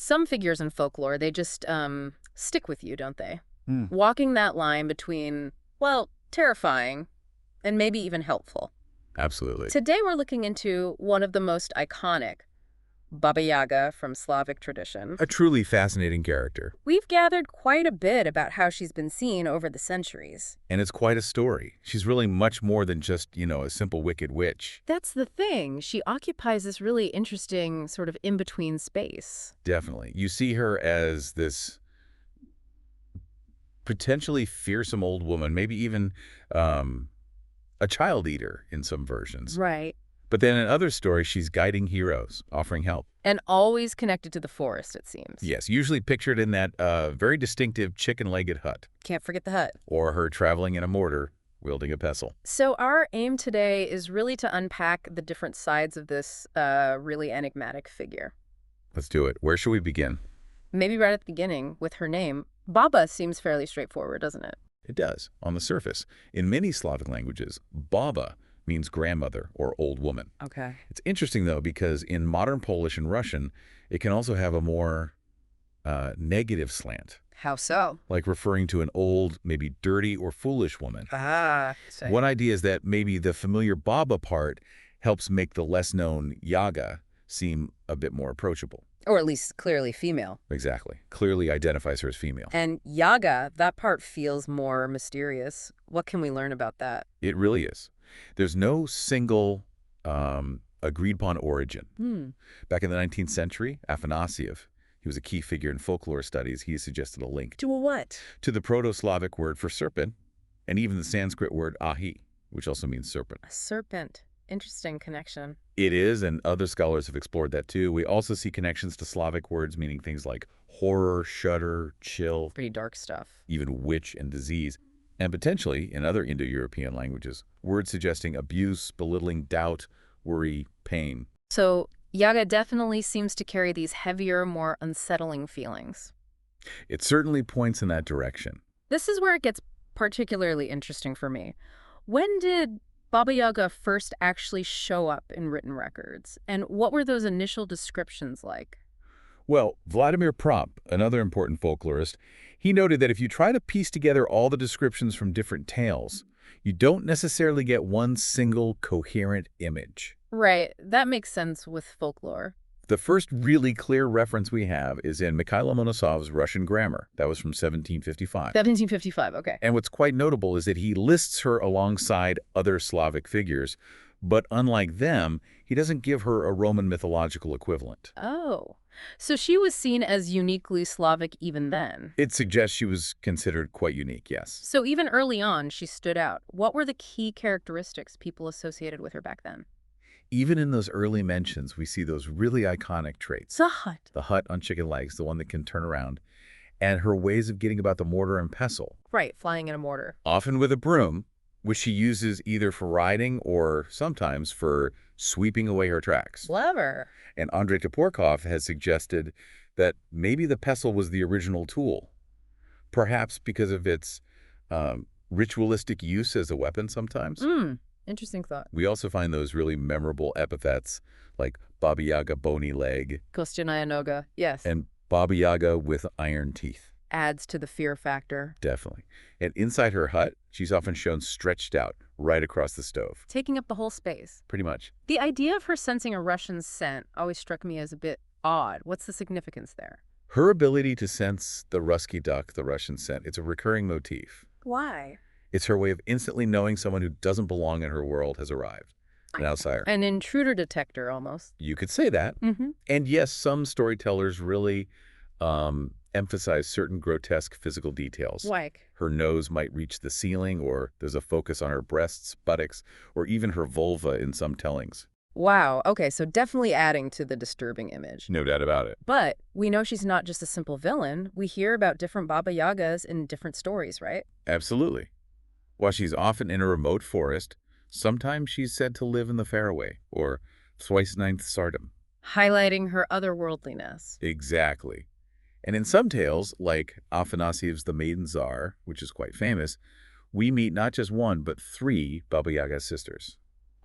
Some figures in folklore, they just stick with you, don't they? Hmm. Walking that line between, well, terrifying and maybe even helpful. Absolutely. Today we're looking into one of the most iconic, Baba Yaga from Slavic tradition. A truly fascinating character. We've gathered quite a bit about how she's been seen over the centuries. And it's quite a story. She's really much more than just, a simple wicked witch. That's the thing. She occupies this really interesting sort of in-between space. Definitely. You see her as this potentially fearsome old woman, maybe even a child eater in some versions. Right. But then in other stories, she's guiding heroes, offering help. And always connected to the forest, it seems. Yes, usually pictured in that very distinctive chicken-legged hut. Can't forget the hut. Or her traveling in a mortar, wielding a pestle. So our aim today is really to unpack the different sides of this really enigmatic figure. Let's do it. Where should we begin? Maybe right at the beginning, with her name. Baba seems fairly straightforward, doesn't it? It does, on the surface. In many Slavic languages, Baba means grandmother or old woman. Okay. It's interesting, though, because in modern Polish and Russian, it can also have a more negative slant, How so? like referring to an old, maybe dirty or foolish woman. So One idea is that maybe the familiar Baba part helps make the less-known Yaga seem a bit more approachable. or at least clearly female. Exactly. Clearly identifies her as female. And Yaga, that part feels more mysterious. What can we learn about that? It really is. There's no single agreed-upon origin. Back in the 19th century, Afanasiev, he was a key figure in folklore studies. He suggested a link To a what? to the Proto-Slavic word for serpent and even the Sanskrit word ahi, which also means serpent. A serpent. Interesting connection. It is, and other scholars have explored that too. We also see connections to Slavic words meaning things like horror, shudder, chill, Pretty dark stuff. even witch and disease, and potentially, in other Indo-European languages, words suggesting abuse, belittling, doubt, worry, pain. So Yaga definitely seems to carry these heavier, more unsettling feelings. It certainly points in that direction. This is where it gets particularly interesting for me. When did Baba Yaga first actually show up in written records? And what were those initial descriptions like? Well, Vladimir Prop, another important folklorist, he noted that if you try to piece together all the descriptions from different tales, you don't necessarily get one single coherent image. Right, that makes sense with folklore. The first really clear reference we have is in Mikhail Lomonosov's Russian Grammar. That was from 1755. 1755, okay. And what's quite notable is that he lists her alongside other Slavic figures, but unlike them, he doesn't give her a Roman mythological equivalent. Oh, so she was seen as uniquely Slavic even then. It suggests she was considered quite unique, yes. So even early on, she stood out. What were the key characteristics people associated with her back then? Even in those early mentions, we see those really iconic traits. The hut. The hut on chicken legs, the one that can turn around, and her ways of getting about the mortar and pestle, Right, flying in a mortar. often with a broom, which she uses either for riding or sometimes for sweeping away her tracks. Clever. And Andrei Toporkov has suggested that maybe the pestle was the original tool, perhaps because of its ritualistic use as a weapon sometimes. Interesting thought. We also find those really memorable epithets like Baba Yaga bony leg Kostyanaya Noga, yes. and Baba Yaga with iron teeth. Adds to the fear factor. Definitely. And inside her hut, she's often shown stretched out right across the stove. Taking up the whole space. Pretty much. The idea of her sensing a Russian scent always struck me as a bit odd. What's the significance there? Her ability to sense the Rusky duck, the Russian scent, it's a recurring motif. Why? It's her way of instantly knowing someone who doesn't belong in her world has arrived. An outsider. An intruder detector, almost. You could say that. And yes, some storytellers really emphasize certain grotesque physical details. Like? Her nose might reach the ceiling, or there's a focus on her breasts, buttocks, or even her vulva in some tellings. Wow, okay, so definitely adding to the disturbing image. No doubt about it. But we know she's not just a simple villain. We hear about different Baba Yagas in different stories, right? Absolutely. While she's often in a remote forest, sometimes she's said to live in the faraway, or thrice-ninth Sardom. Highlighting her otherworldliness. Exactly. And in some tales, like Afanasiev's The Maiden Tsar, which is quite famous, we meet not just one, but three Baba Yaga's sisters.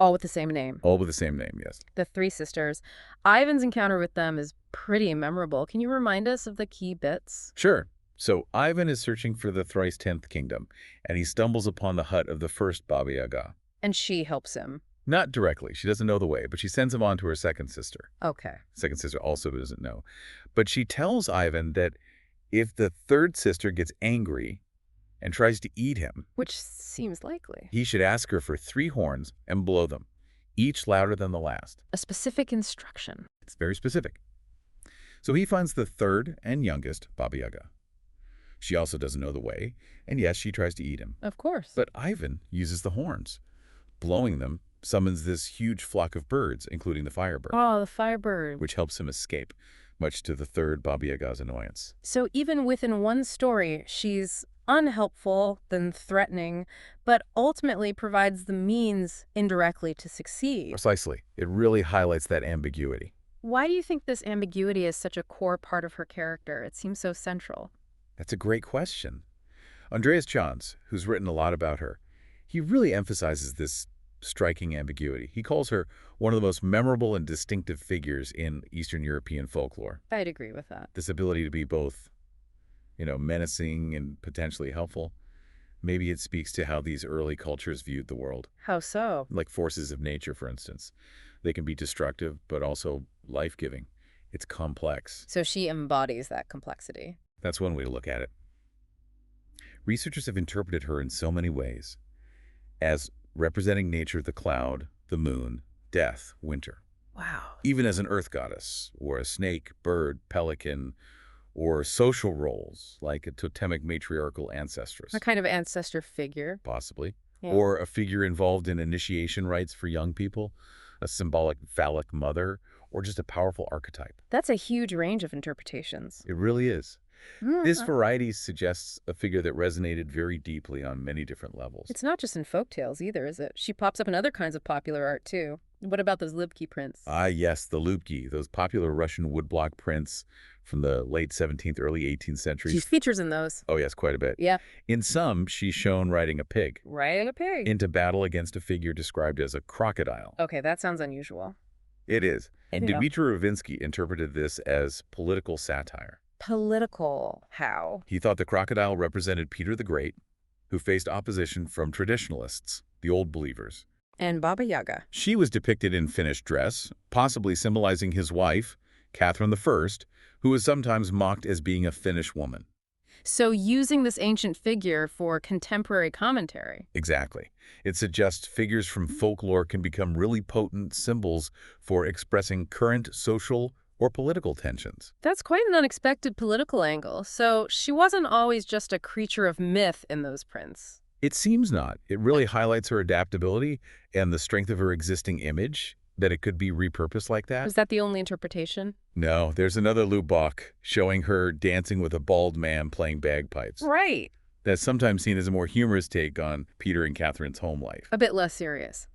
All with the same name. All with the same name, yes. The three sisters. Ivan's encounter with them is pretty memorable. Can you remind us of the key bits? Sure. So Ivan is searching for the thrice 10th kingdom, and he stumbles upon the hut of the first Baba Yaga. And she helps him. Not directly. She doesn't know the way, but she sends him on to her second sister. Okay. Second sister also doesn't know. But she tells Ivan that if the third sister gets angry and tries to eat him, Which seems likely. he should ask her for 3 horns and blow them, each louder than the last. A specific instruction. It's very specific. So he finds the third and youngest Baba Yaga. She also doesn't know the way, and yes, she tries to eat him. Of course. But Ivan uses the horns. Blowing them summons this huge flock of birds, including the firebird, Oh, the firebird. which helps him escape, much to the third Baba Yaga's annoyance. So even within one story, she's unhelpful, then threatening, but ultimately provides the means indirectly to succeed. Precisely. It really highlights that ambiguity. Why do you think this ambiguity is such a core part of her character? It seems so central. That's a great question. Andreas Johns, who's written a lot about her, he really emphasizes this striking ambiguity. He calls her one of the most memorable and distinctive figures in Eastern European folklore. I'd agree with that. This ability to be both, menacing and potentially helpful. Maybe it speaks to how these early cultures viewed the world, How so? like forces of nature, for instance. They can be destructive, but also life-giving. It's complex. So she embodies that complexity. That's one way to look at it. Researchers have interpreted her in so many ways, as representing nature, the cloud, the moon, death, winter. Wow. Even as an earth goddess, or a snake, bird, pelican, or social roles, like a totemic matriarchal ancestress, A kind of ancestor figure. possibly, Yeah. or a figure involved in initiation rites for young people, a symbolic phallic mother, or just a powerful archetype. That's a huge range of interpretations. It really is. Mm, This uh, variety suggests a figure that resonated very deeply on many different levels. It's not just in folktales either, is it? She pops up in other kinds of popular art too. What about those Libki prints? Ah, yes, the Lubki, those popular Russian woodblock prints from the late 17th, early 18th She centuries. features in those. Oh, yes, quite a bit. Yeah. In some, she's shown riding a pig Riding a pig. into battle against a figure described as a crocodile. Okay, that sounds unusual. It is. And Yeah. Dmitry Ravinsky interpreted this as political satire. Political. How? He thought the crocodile represented Peter the Great, who faced opposition from traditionalists, the old believers. And Baba Yaga. She was depicted in finished dress, possibly symbolizing his wife, Catherine I, who was sometimes mocked as being a Finnish woman. So using this ancient figure for contemporary commentary. Exactly. It suggests figures from folklore can become really potent symbols for expressing current social or political tensions. That's quite an unexpected political angle. So she wasn't always just a creature of myth in those prints. It seems not. It really highlights her adaptability and the strength of her existing image, that it could be repurposed like that. Was that the only interpretation? No, there's another Lubach showing her dancing with a bald man playing bagpipes. Right. That's sometimes seen as a more humorous take on Peter and Catherine's home life. A bit less serious.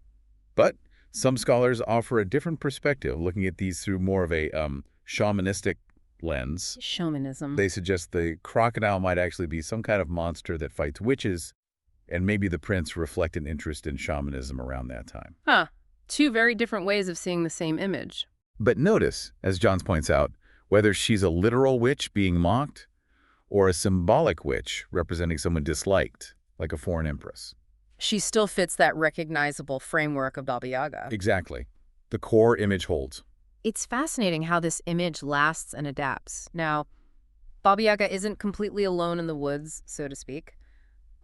But some scholars offer a different perspective, looking at these through more of a shamanistic lens. Shamanism. They suggest the crocodile might actually be some kind of monster that fights witches, and maybe the prints reflect an interest in shamanism around that time. Huh. Two very different ways of seeing the same image. But notice, as Johns points out, whether she's a literal witch being mocked or a symbolic witch representing someone disliked, like a foreign empress. She still fits that recognizable framework of Baba Yaga. Exactly. The core image holds. It's fascinating how this image lasts and adapts. Now, Baba Yaga isn't completely alone in the woods, so to speak.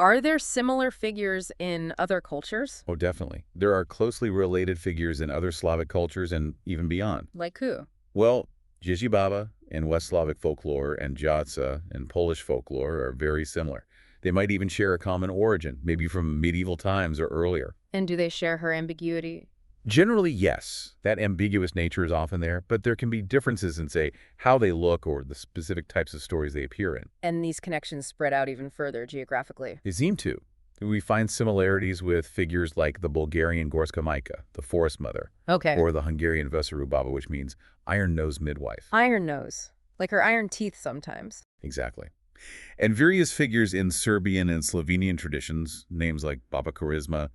Are there similar figures in other cultures? Oh, definitely. There are closely related figures in other Slavic cultures and even beyond. Like who? Well, Dzieci Baba in West Slavic folklore and Jatsa in Polish folklore are very similar. They might even share a common origin, maybe from medieval times or earlier. And do they share her ambiguity? Generally, yes. That ambiguous nature is often there, but there can be differences in, say, how they look or the specific types of stories they appear in. And these connections spread out even further geographically. They seem to. We find similarities with figures like the Bulgarian Gorska Maika, the forest mother, Okay. or the Hungarian Veseru Baba, which means iron-nosed midwife. Iron nose. Like her iron teeth sometimes. Exactly. And various figures in Serbian and Slovenian traditions, names like Baba Charisma,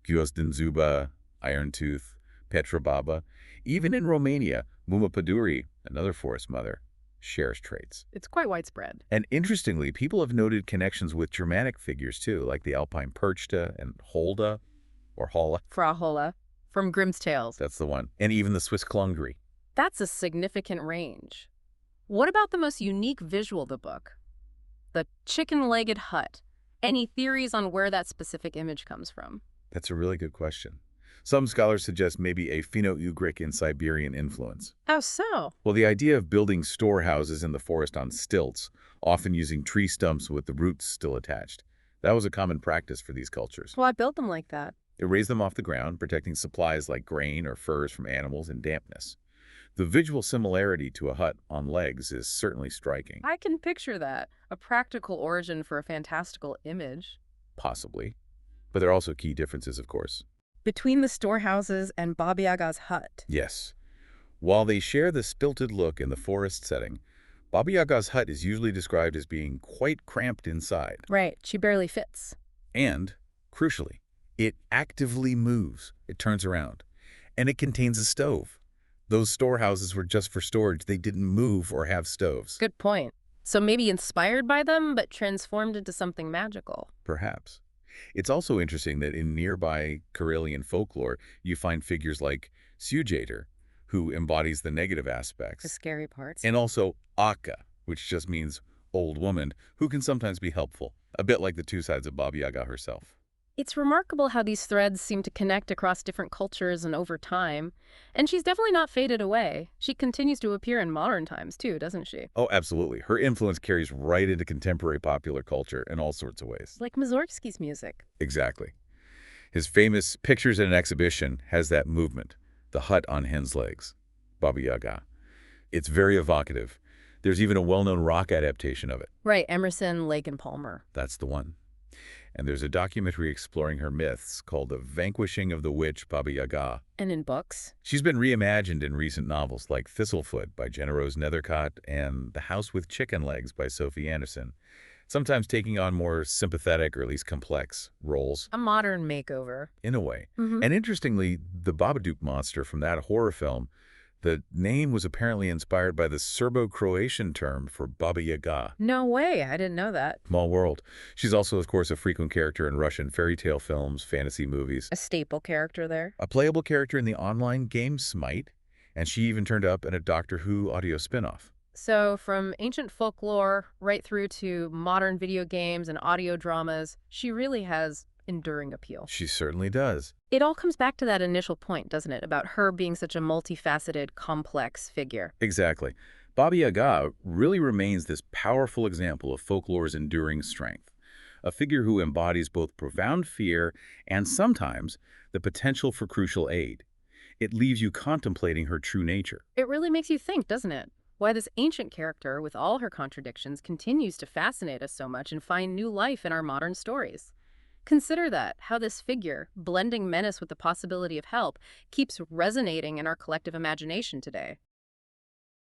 Gvozden Zuba, Iron Tooth, Petra Baba. Even in Romania, Muma Paduri, another forest mother, shares traits. It's quite widespread. And interestingly, people have noted connections with Germanic figures too, like the Alpine Perchta and Holda, or Holla. Frau Holla, from Grimm's Tales. That's the one. And even the Swiss Klungri. That's a significant range. What about the most unique visual of the book? The chicken-legged hut. Any theories on where that specific image comes from? That's a really good question. Some scholars suggest maybe a Finno-Ugric and Siberian influence. How so? Well, the idea of building storehouses in the forest on stilts, often using tree stumps with the roots still attached, that was a common practice for these cultures. Well, I built them like that. It raised them off the ground, protecting supplies like grain or furs from animals and dampness. The visual similarity to a hut on legs is certainly striking. I can picture that. A practical origin for a fantastical image. Possibly. But there are also key differences, of course. Between the storehouses and Baba Yaga's hut. Yes. While they share the stilted look in the forest setting, Baba Yaga's hut is usually described as being quite cramped inside. Right, she barely fits. And, crucially, it actively moves. It turns around. And it contains a stove. Those storehouses were just for storage. They didn't move or have stoves. Good point. So maybe inspired by them, but transformed into something magical. Perhaps. It's also interesting that in nearby Karelian folklore, you find figures like Sujater, who embodies the negative The aspects, scary parts. and also Akka, which just means old woman, who can sometimes be helpful, a bit like the two sides of Baba Yaga herself. It's remarkable how these threads seem to connect across different cultures and over time. And she's definitely not faded away. She continues to appear in modern times, too, doesn't she? Oh, absolutely. Her influence carries right into contemporary popular culture in all sorts of ways. Like Mussorgsky's music. Exactly. His famous Pictures in an Exhibition has that movement, the hut on hen's legs, Baba Yaga. It's very evocative. There's even a well-known rock adaptation of it. Right, Emerson, Lake, and Palmer. That's the one. And there's a documentary exploring her myths called The Vanquishing of the Witch Baba Yaga. And in books. She's been reimagined in recent novels like Thistlefoot by Jenna Rose Nethercott and The House with Chicken Legs by Sophie Anderson, sometimes taking on more sympathetic or at least complex roles. A modern makeover. In a way. Mm-hmm. And interestingly, the Babadook monster from that horror film, the name was apparently inspired by the Serbo-Croatian term for Baba Yaga. No way, I didn't know that. Small world. She's also, of course, a frequent character in Russian fairy tale films, fantasy movies. A staple character there. A playable character in the online game Smite, and she even turned up in a Doctor Who audio spinoff. So from ancient folklore right through to modern video games and audio dramas, she really has enduring appeal. She certainly does. It all comes back to that initial point, doesn't it, about her being such a multifaceted, complex figure. Exactly. Baba Yaga really remains this powerful example of folklore's enduring strength, a figure who embodies both profound fear and sometimes the potential for crucial aid. It leaves you contemplating her true nature. It really makes you think, doesn't it? Why this ancient character, with all her contradictions, continues to fascinate us so much and find new life in our modern stories. Consider that, how this figure, blending menace with the possibility of help, keeps resonating in our collective imagination today.